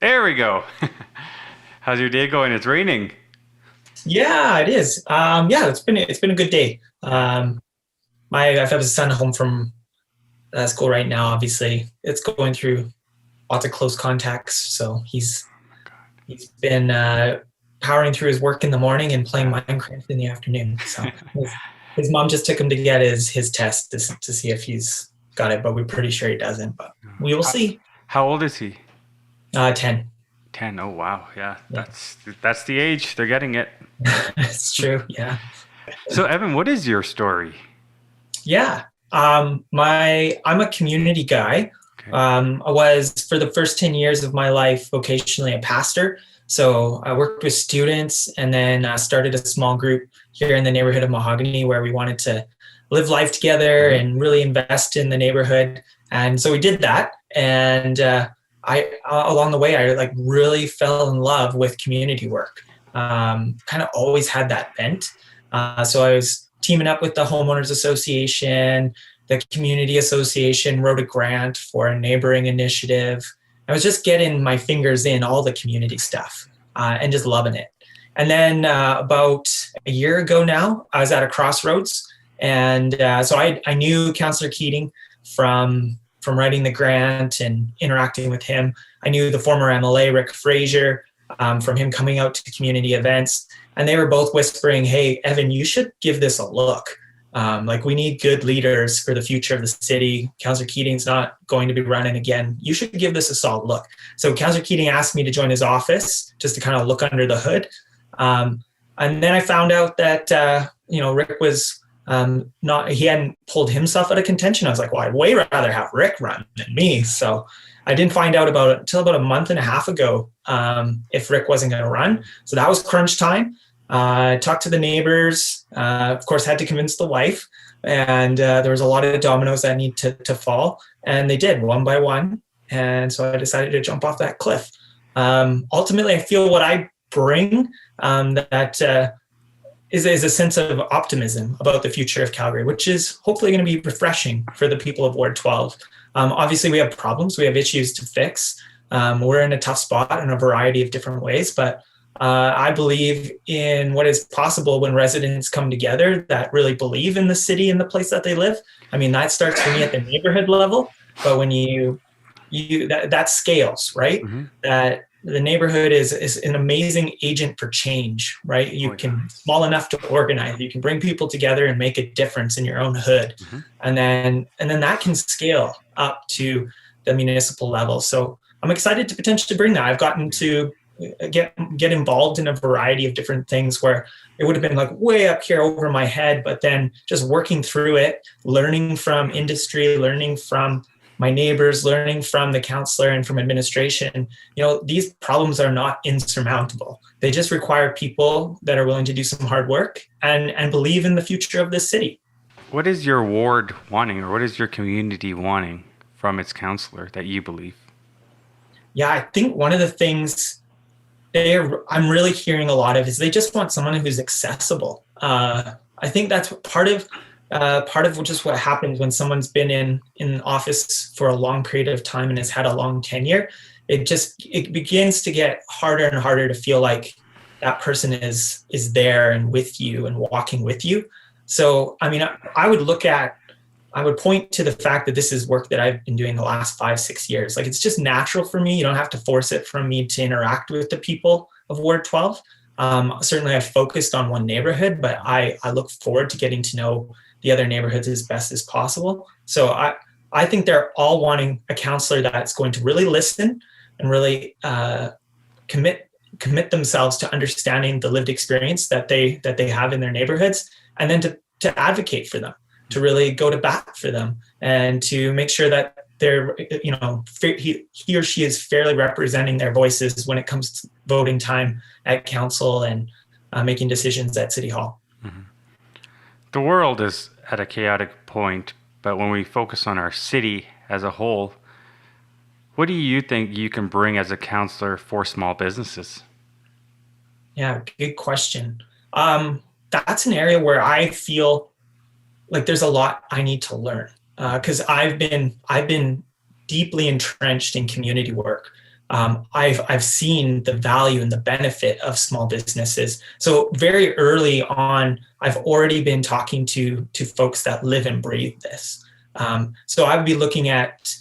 There we go. How's your day going? It's raining. Yeah, it is. Yeah, it's been a good day. I've have a son home from school right now. Obviously, it's going through lots of close contacts, so he's been powering through his work in the morning and playing Yeah. Minecraft in the afternoon. So his mom just took him to get his test to see if he's got it, but we're pretty sure he doesn't. But we will How, see. how old is he? 10. 10. Oh wow. Yeah. Yeah, That's the age. They're getting it. it's true. Yeah. So Evan, what is your story? Yeah. I'm a community guy. Okay. I was for the first 10 years of my life vocationally a pastor. So I worked with students and then started a small group here in the neighborhood of Mahogany where we wanted to live life together Mhm. and really invest in the neighborhood. And so we did that. And I along the way, I like really fell in love with community work. Kind of always had that bent. So I was teaming up with the homeowners association, the community association, wrote a grant for a neighboring initiative. I was just getting my fingers in all the community stuff and just loving it. And then about a year ago now, I was at a crossroads, and so I knew Councillor Keating from writing the grant and interacting with him. I knew the former MLA Rick Fraser from him coming out to community events, and they were both whispering, "Hey, Evan, you should give this a look. Like we need good leaders for the future of the city. Councillor Keating's not going to be running again. You should give this a solid look." So Councillor Keating asked me to join his office just to kind of look under the hood. And then I found out that Rick was not he hadn't pulled himself out of contention. I was like, well, I'd way rather have Rick run than me. So I didn't find out about it until about a month and a half ago if Rick wasn't going to run. So that was crunch time. Talked to the neighbors, of course, had to convince the wife. And there was a lot of dominoes that need to fall. And they did one by one. And so I decided to jump off that cliff. Ultimately, I feel what I bring that is a sense of optimism about the future of Calgary, which is hopefully going to be refreshing for the people of Ward 12. Obviously, we have problems, we have issues to fix. We're in a tough spot in a variety of different ways, but I believe in what is possible when residents come together that really believe in the city and the place that they live. I mean, that starts for me at the neighborhood level, but when that scales, right? Mhm. That the neighborhood is an amazing agent for change, right? Oh You yeah. can small enough to organize, you can bring people together and make a difference in your own hood. Mhm. And then that can scale up to the municipal level. So I'm excited to potentially bring that. I've gotten to get involved in a variety of different things where it would have been like way up here over my head, but then just working through it, learning from industry, learning from my neighbors, learning from the councillor and from administration. These problems are not insurmountable. They just require people that are willing to do some hard work and believe in the future of this city. What is your ward wanting, or what is your community wanting from its counselor that you believe? Yeah, I think one of the things I'm really hearing a lot of is they just want someone who's accessible. I think that's part of just what happens when someone's been in office for a long period of time and has had a long tenure. It begins to get harder and harder to feel like that person is there and with you and walking with you. So I mean, I would point to the fact that this is work that I've been doing the last 5-6 years. Like it's just natural for me. You don't have to force it from me to interact with the people of Ward 12. Certainly I've focused on one neighborhood, but I look forward to getting to know the other neighborhoods as best as possible. So I think they're all wanting a counselor that's going to really listen and really commit themselves to understanding the lived experience that they have in their neighborhoods, and then to advocate for them, to really go to bat for them, and to make sure that they're he or she is fairly representing their voices when it comes to voting time at council and making decisions at city hall. Mhm. The world is at a chaotic point, but when we focus on our city as a whole, what do you think you can bring as a counselor for small businesses? Yeah, good question. That's an area where I feel like there's a lot I need to learn because I've been deeply entrenched in community work I've seen the value and the benefit of small businesses. So very early on, I've already been talking to folks that live and breathe this. So I would be looking at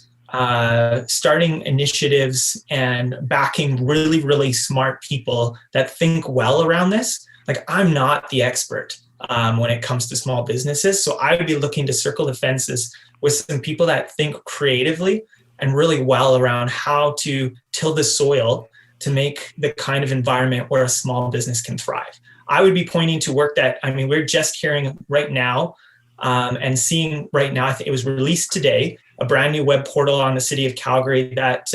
starting initiatives and backing really, really smart people that think well around this. Like, I'm not the expert when it comes to small businesses. So I would be looking to circle the fences with some people that think creatively and really well around how to till the soil to make the kind of environment where a small business can thrive. I would be pointing to work that, I mean, we're just hearing right now and seeing right now, I think it was released today, a brand new web portal on the city of Calgary that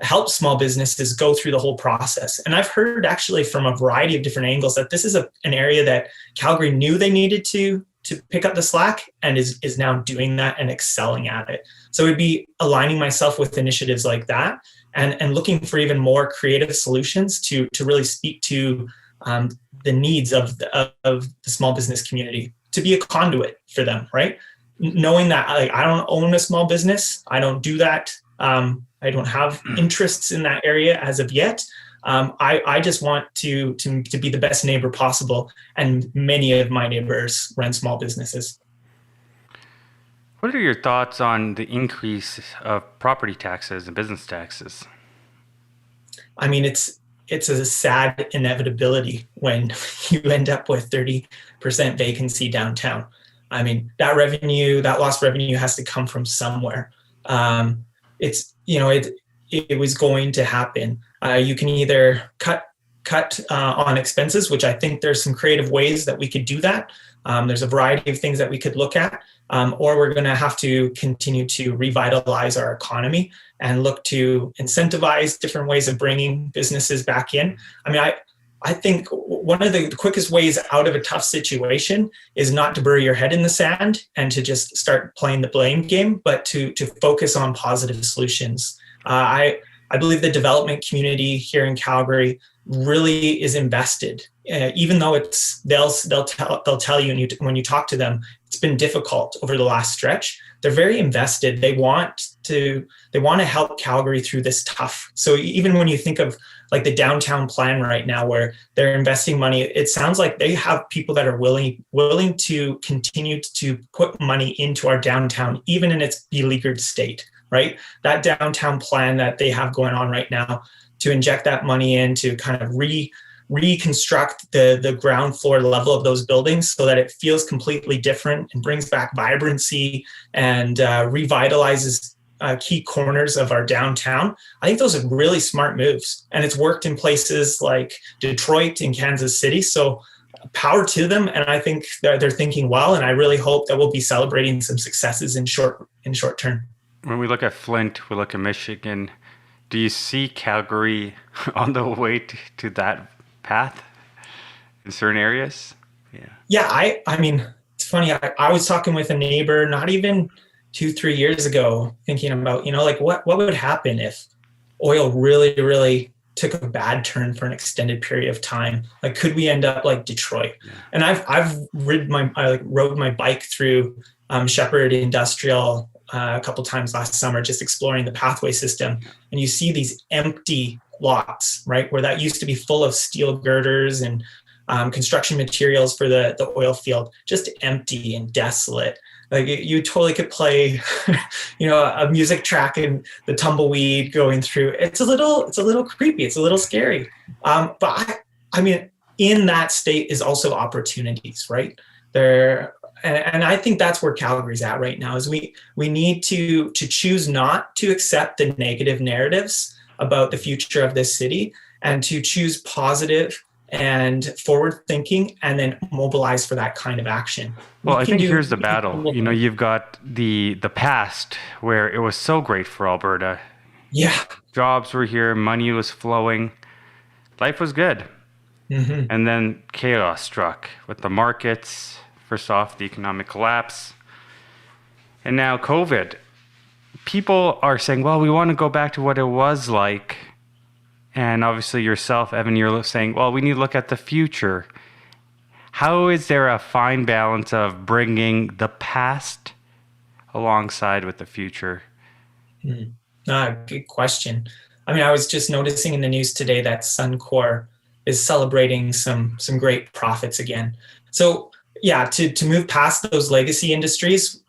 helps small businesses go through the whole process. And I've heard actually from a variety of different angles that this is an area that Calgary knew they needed to pick up the slack and is now doing that and excelling at it. So it'd be aligning myself with initiatives like that and looking for even more creative solutions to really speak to the needs of the small business community, to be a conduit for them, right? Knowing that, like, I don't own a small business, I don't do that. I don't have interests in that area as of yet. I just want to be the best neighbor possible, and many of my neighbors run small businesses. What are your thoughts on the increase of property taxes and business taxes? I mean, it's a sad inevitability when you end up with 30% vacancy downtown. I mean, that lost revenue has to come from somewhere. It was going to happen. You can either cut on expenses, which I think there's some creative ways that we could do that. There's a variety of things that we could look at, or we're going to have to continue to revitalize our economy and look to incentivize different ways of bringing businesses back in. I mean, I think one of the quickest ways out of a tough situation is not to bury your head in the sand and to just start playing the blame game, but to focus on positive solutions. I believe the development community here in Calgary really is invested, even though they'll tell you when you talk to them, it's been difficult over the last stretch. They're very invested. They want to help Calgary through this tough. So even when you think of like the downtown plan right now, where they're investing money, it sounds like they have people that are willing to continue to put money into our downtown, even in its beleaguered state, right? That downtown plan that they have going on right now, to inject that money in to kind of reconstruct the ground floor level of those buildings so that it feels completely different and brings back vibrancy and revitalizes key corners of our downtown. I think those are really smart moves, and it's worked in places like Detroit and Kansas City. So power to them, and I think they're thinking well, and I really hope that we'll be celebrating some successes in short term. When we look at Flint, we look at Michigan. Do you see Calgary on the way to that path in certain areas? Yeah, I mean, it's funny. I was talking with a neighbor not even 2-3 years ago, thinking about, like what would happen if oil really, really took a bad turn for an extended period of time? Like, could we end up like Detroit? Yeah. And I rode my bike through Shepherd Industrial a couple times last summer, just exploring the pathway system, and you see these empty lots, right, where that used to be full of steel girders and construction materials for the oil field, just empty and desolate. Like, you totally could play, a music track and the tumbleweed going through. It's a little creepy. It's a little scary. But I mean, in that state is also opportunities, right? And I think that's where Calgary's at right now. Is we need to choose not to accept the negative narratives about the future of this city, and to choose positive and forward thinking, and then mobilize for that kind of action. Well, I think here's the battle. You've got the past where it was so great for Alberta. Yeah. Jobs were here, money was flowing, life was good. Mm-hmm. And then chaos struck with the markets, first off, the economic collapse, and now COVID. People are saying, well, we want to go back to what it was like. And obviously yourself, Evan, you're saying, well, we need to look at the future. How is there a fine balance of bringing the past alongside with the future? Good question. I mean, I was just noticing in the news today that Suncor is celebrating some great profits again. So yeah, to move past those legacy industries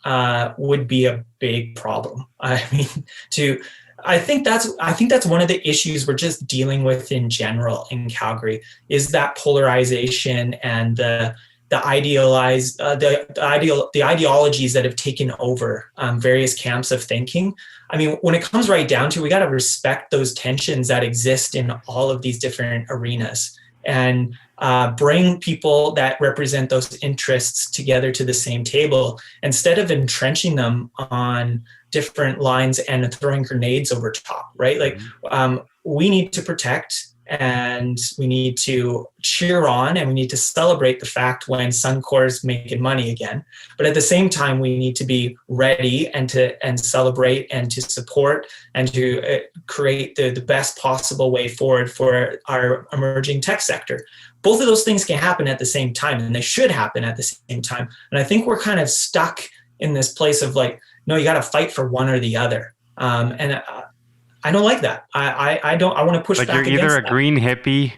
would be a big problem. I mean, to I think that's one of the issues we're just dealing with in general in Calgary is that polarization and the idealized the ideologies that have taken over various camps of thinking. I mean, when it comes right down to it, we got to respect those tensions that exist in all of these different arenas and bring people that represent those interests together to the same table instead of entrenching them on different lines and throwing grenades over top, right? Like we need to protect and we need to cheer on and we need to celebrate the fact when Suncor's making money again. But at the same time, we need to be ready and celebrate and to support and to create the best possible way forward for our emerging tech sector. Both of those things can happen at the same time, and they should happen at the same time. And I think we're kind of stuck in this place of like, no, you got to fight for one or the other. And I don't like that. I don't. I want to push Like back. you're either a that. green hippie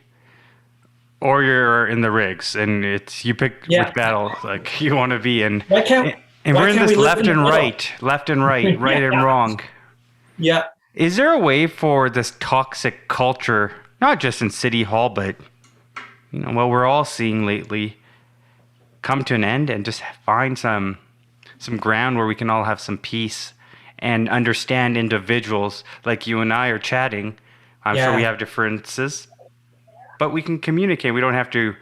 or you're in the rigs, and it's you pick which battle like you want to be in. And we're in this left and right, right and wrong. Yeah. Is there a way for this toxic culture, not just in City Hall, but what we're all seeing lately, come to an end and just find some ground where we can all have some peace and understand individuals like you and I are chatting? I'm sure we have differences, but we can communicate. We don't have to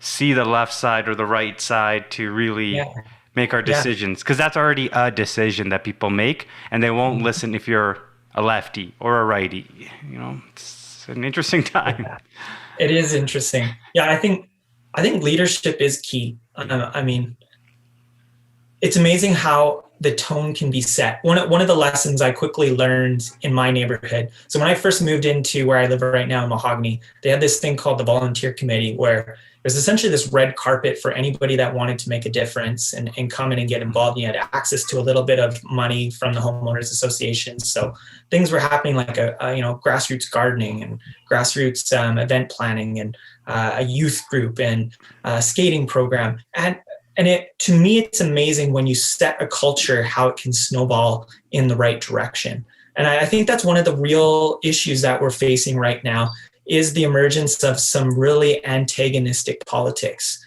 see the left side or the right side to really make our decisions, because that's already a decision that people make, and they won't listen if you're a lefty or a righty. It's an interesting time. Yeah. It is interesting. Yeah, I think leadership is key. I mean, it's amazing how the tone can be set. One of the lessons I quickly learned in my neighborhood. So when I first moved into where I live right now in Mahogany, they had this thing called the volunteer committee where there's essentially this red carpet for anybody that wanted to make a difference and come in and get involved. You had access to a little bit of money from the homeowners association. So things were happening like grassroots gardening and grassroots event planning and a youth group and a skating program. And to me, it's amazing when you set a culture, how it can snowball in the right direction. And I think that's one of the real issues that we're facing right now is the emergence of some really antagonistic politics.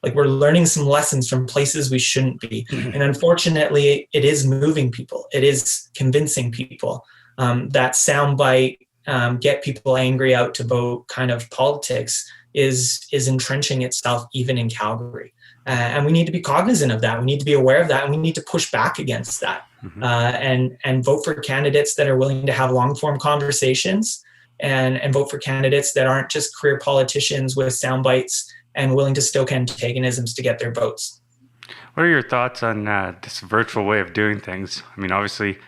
Like we're learning some lessons from places we shouldn't be. And unfortunately, it is moving people. It is convincing people. That soundbite, get people angry out to vote kind of politics is entrenching itself even in Calgary. And we need to be cognizant of that. We need to be aware of that, and we need to push back against that. And vote for candidates that are willing to have long-form conversations, and vote for candidates that aren't just career politicians with sound bites and willing to stoke antagonisms to get their votes. What are your thoughts on this virtual way of doing things? I mean, obviously,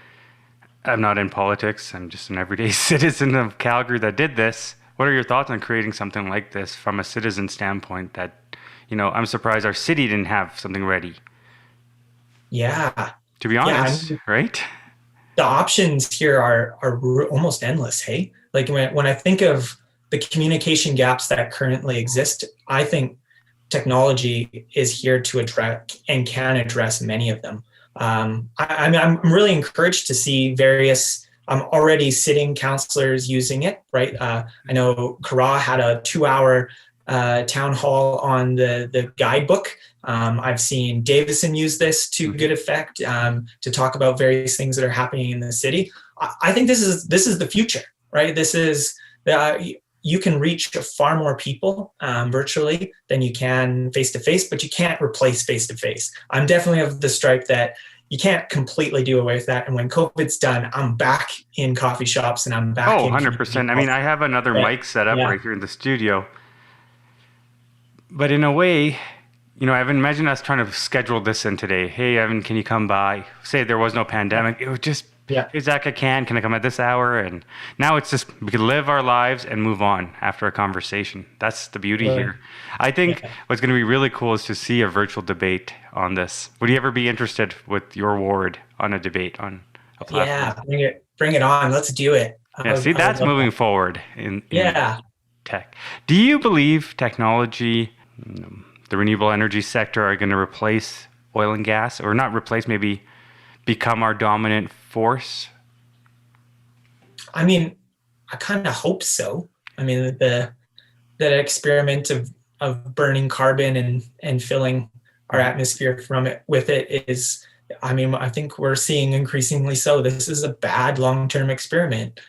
I'm not in politics. I'm just an everyday citizen of Calgary that did this. What are your thoughts on creating something like this from a citizen standpoint that, I'm surprised our city didn't have something ready? Yeah. To be honest, right? The options here are almost endless, hey? Like when I think of the communication gaps that currently exist, I think technology is here to address and can address many of them. I'm really encouraged to see various already sitting councillors using it, right? I know Kara had a 2-hour town hall on the guidebook. I've seen Davison use this to good effect to talk about various things that are happening in the city. I think this is the future, right? This is you can reach far more people virtually than you can face to face, but you can't replace face to face. I'm definitely of the stripe that you can't completely do away with that. And when COVID's done, I'm back in coffee shops and I'm back. 100%. I mean, I have another mic set up right here in the studio. But in a way, Evan, imagine us trying to schedule this in today. Hey, Evan, can you come by? Say there was no pandemic. It would just, hey, Zach, can I come at this hour? And now it's just, we can live our lives and move on after a conversation. That's the beauty here. I think what's going to be really cool is to see a virtual debate on this. Would you ever be interested with your ward on a debate on a platform. Yeah, bring it on. Let's do it. Yeah, see, I would that's love moving that. forward in Yeah. tech. Do you believe technology, the renewable energy sector, are going to replace oil and gas, or not replace, maybe become our dominant force? I mean, I kind of hope so. I mean, the experiment of burning carbon and filling our Mhm. atmosphere from it with it is, I mean, I think we're seeing increasingly so. This is a bad long-term experiment.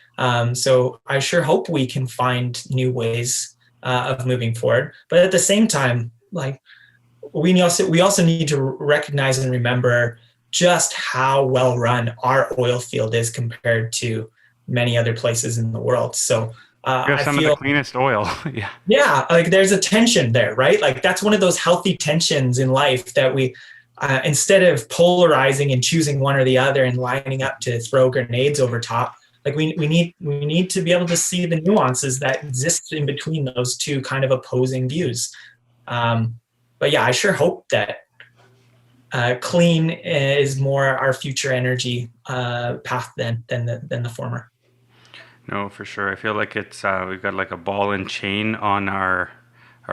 So I sure hope we can find new ways of moving forward. But at the same time, like we also need to recognize and remember just how well run our oil field is compared to many other places in the world. So We have I some of the feel, cleanest oil. Yeah. yeah, like there's a tension there, right? Like that's one of those healthy tensions in life that we, instead of polarizing and choosing one or the other and lining up to throw grenades over top, like we need to be able to see the nuances that exist in between those two kind of opposing views. Um, but yeah, I sure hope that clean is more our future energy path than the former. No, for sure. I feel like it's we've got like a ball and chain on our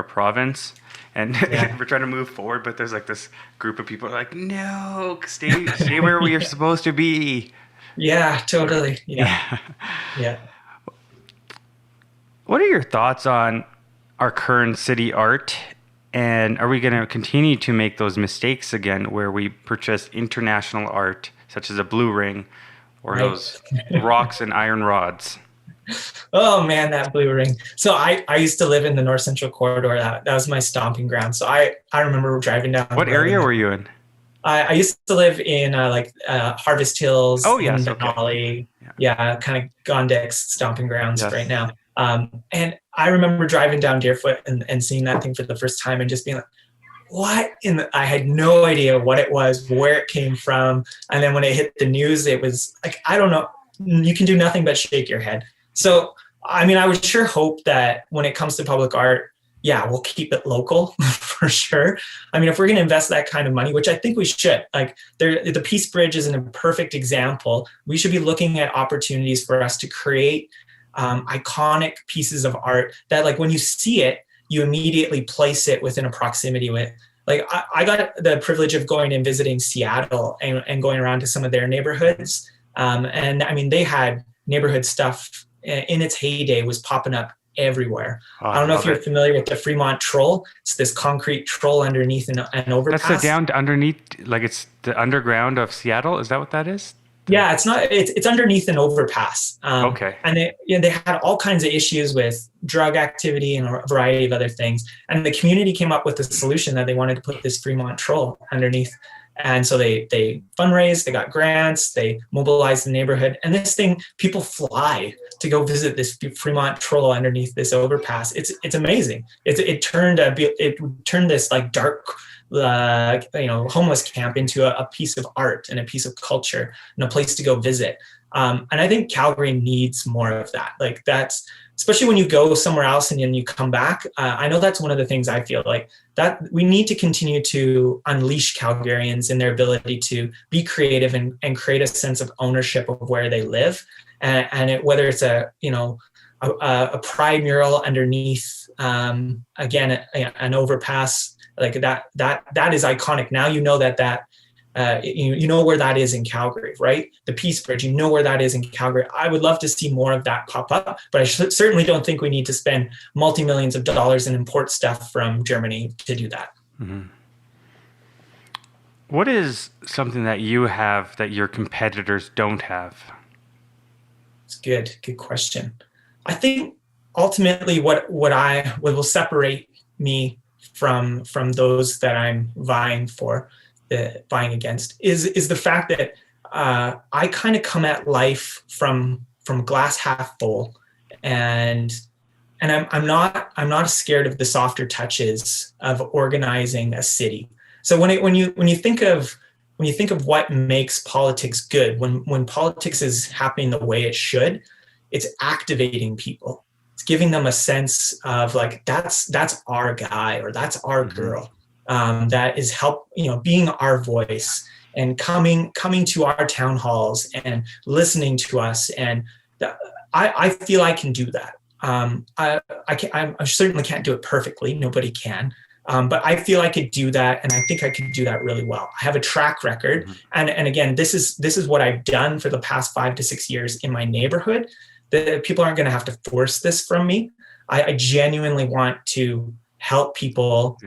province, and Yeah, we're trying to move forward, but there's like this group of people like, no, stay where we are supposed to be. yeah, totally. Yeah, Yeah. yeah. What are your thoughts on our current city art? And are we going to continue to make those mistakes again where we purchase international art, such as a blue ring or Right. those rocks and iron rods? Oh man, that blue ring. So I used to live in the North Central corridor. That was my stomping ground. So I remember driving down the What road, area and were you in? I used to live in Harvest Hills Oh, in yes. Okay. Denali. Yeah. Yeah, kind of Gondix stomping grounds right Yes. now. And I remember driving down Deerfoot and seeing that thing for the first time and just being like, what in the, I had no idea what it was, where it came from. And then when it hit the news, it was like, I don't know, you can do nothing but shake your head. So, I mean, I would sure hope that when it comes to public art, yeah, we'll keep it local for sure. I mean, if we're going to invest that kind of money, which I think we should, like the Peace Bridge is a perfect example. We should be looking at opportunities for us to create iconic pieces of art that, like, when you see it, you immediately place it within a proximity with. Like, I got the privilege of going and visiting Seattle and going around to some of their neighborhoods. And I mean, they had neighborhood stuff in its heyday was popping up everywhere. Oh, I I don't know if love you're it. familiar with the Fremont Troll. It's this concrete troll underneath an That's the overpass. down underneath, like it's the underground of Seattle. Is that what that is? Yeah, it's not. It's underneath an overpass, Okay. and they had all kinds of issues with drug activity and a variety of other things. And the community came up with a solution that they wanted to put this Fremont Troll underneath. And so they fundraised, they got grants, they mobilized the neighborhood, and this thing, people fly to go visit this Fremont Troll underneath this overpass. It's amazing. It turned this like dark homeless camp into a piece of art and a piece of culture and a place to go visit. And I think Calgary needs more of that. Like that's, especially when you go somewhere else and then you come back. I know that's one of the things I feel like that we need to continue to unleash Calgarians in their ability to be creative and create a sense of ownership of where they live. Whether it's a pride mural underneath, again, an overpass, like that is iconic. Now you know that you know where that is in Calgary, right? The Peace Bridge, you know where that is in Calgary. I would love to see more of that pop up, but I certainly don't think we need to spend multi-millions of dollars and import stuff from Germany to do that. Mm-hmm. What is something that you have that your competitors don't have? It's good question. I think ultimately what will separate me from those that I'm vying against is the fact that I kind of come at life from glass half full, and I'm not scared of the softer touches of organizing a city. So when you think of what makes politics good, when politics is happening the way it should, it's activating people. It's giving them a sense of like that's our guy or that's our girl, that is being our voice. and coming to our town halls and listening to us. And I feel I can do that. I certainly can't do it perfectly. Nobody can. But I feel I could do that, and I think I could do that really well. I have a track record, and again, this is what I've done for the past 5 to 6 years in my neighborhood. The people aren't going to have to force this from me. I genuinely want to help people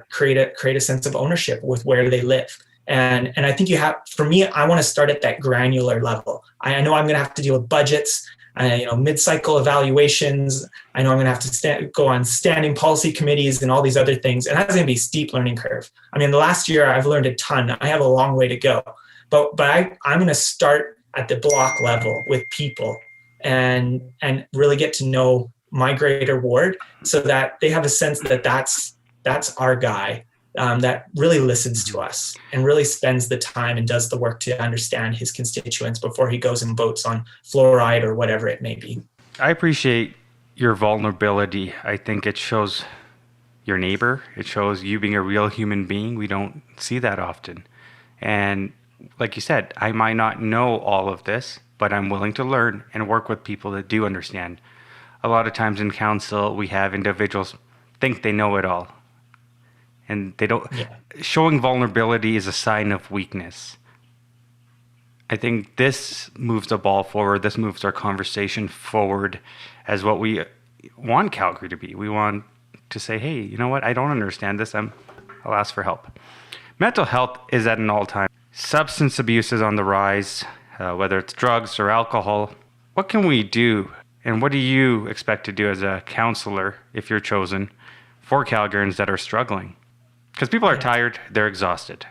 create a sense of ownership with where they live. And I think for me, I want to start at that granular level. I know I'm going to have to deal with budgets, mid-cycle evaluations. I know I'm going to have to go on standing policy committees and all these other things. And that's going to be a steep learning curve. I mean, the last year I've learned a ton. I have a long way to go. But I'm going to start at the block level with people and really get to know my greater ward so that they have a sense that that's our guy. That really listens to us and really spends the time and does the work to understand his constituents before he goes and votes on fluoride or whatever it may be. I appreciate your vulnerability. I think it shows your neighbor. It shows you being a real human being. We don't see that often. And like you said, I might not know all of this, but I'm willing to learn and work with people that do understand. A lot of times in council, we have individuals think they know it all. And they don't. Yeah. Showing vulnerability is a sign of weakness. I think this moves the ball forward. This moves our conversation forward as what we want Calgary to be. We want to say, hey, you know what? I don't understand this. I'll ask for help. Mental health is at an all-time. Substance abuse is on the rise, whether it's drugs or alcohol. What can we do? And what do you expect to do as a councillor, if you're chosen, for Calgarians that are struggling? Because people are tired, they're exhausted.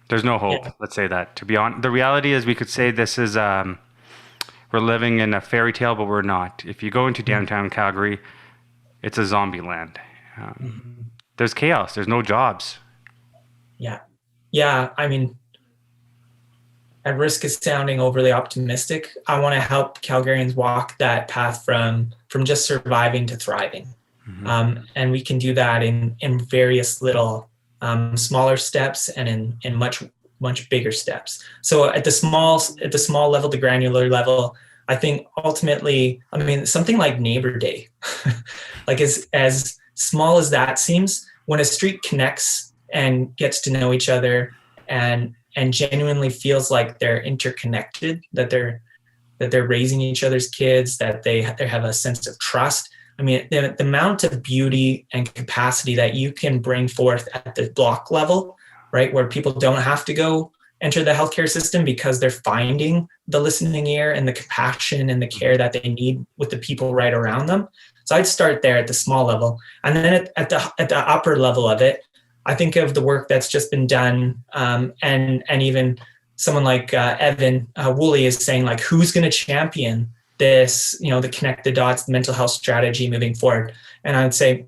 There's no hope, let's say that. To be honest, the reality is we could say this is, we're living in a fairy tale, but we're not. If you go into downtown Calgary, it's a zombie land. There's chaos, there's no jobs. Yeah, I mean, at risk of sounding overly optimistic, I want to help Calgarians walk that path from just surviving to thriving. And we can do that in various little smaller steps and in much bigger steps. So at the small level, the granular level, I think ultimately, I mean, something like Neighbor Day, like as small as that seems, when a street connects and gets to know each other and genuinely feels like they're interconnected, that they're raising each other's kids, that they have a sense of trust. I mean, the amount of beauty and capacity that you can bring forth at the block level, right, where people don't have to go enter the healthcare system because they're finding the listening ear and the compassion and the care that they need with the people right around them. So I'd start there at the small level. And then at the upper level of it, I think of the work that's just been done, and even someone like Evan Woolley is saying, like, who's going to champion this, the connect the dots, the mental health strategy moving forward. And I would say,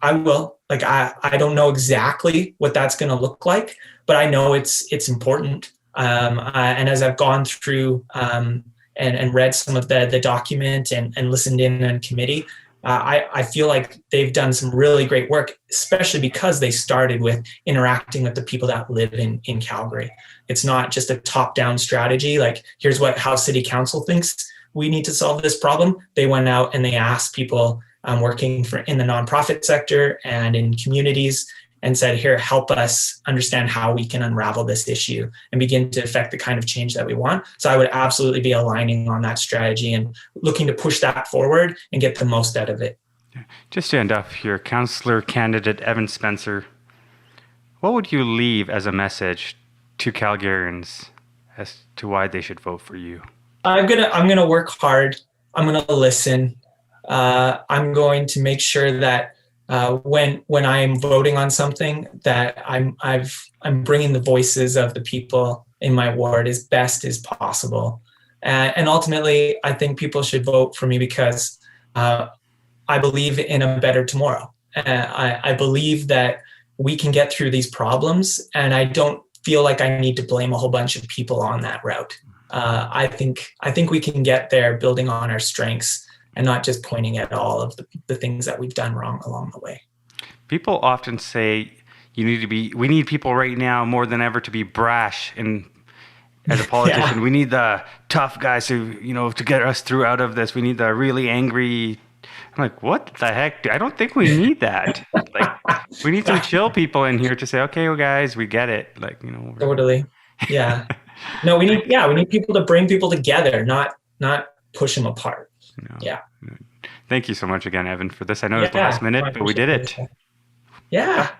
I will. Like, I don't know exactly what that's going to look like, but I know it's important. And as I've gone through and read some of the document and listened in on committee, I feel like they've done some really great work, especially because they started with interacting with the people that live in Calgary. It's not just a top-down strategy, like here's how city council thinks we need to solve this problem. They went out and they asked people working in the nonprofit sector and in communities and said, here, help us understand how we can unravel this issue and begin to affect the kind of change that we want. So I would absolutely be aligning on that strategy and looking to push that forward and get the most out of it. Just to end up here, Councillor candidate Evan Spencer, what would you leave as a message to Calgarians as to why they should vote for you? I'm gonna work hard. I'm gonna listen. I'm going to make sure that when I am voting on something, that I'm bringing the voices of the people in my ward as best as possible. And ultimately, I think people should vote for me because I believe in a better tomorrow. I believe that we can get through these problems, and I don't feel like I need to blame a whole bunch of people on that route. I think we can get there building on our strengths and not just pointing at all of the things that we've done wrong along the way. People often say We need people right now more than ever to be brash. And as a politician, Yeah. we need the tough guys to get us through out of this. We need the really angry. I'm like, what the heck? I don't think we need that. Like, we need some chill people in here to say, okay, well, guys, we get it. Like, Totally. Yeah. No, we need people to bring people together, not push them apart. no. Yeah. Thank you so much again, Evan, for this. I know it was Yeah. last minute, I but we did appreciate it. it. Yeah.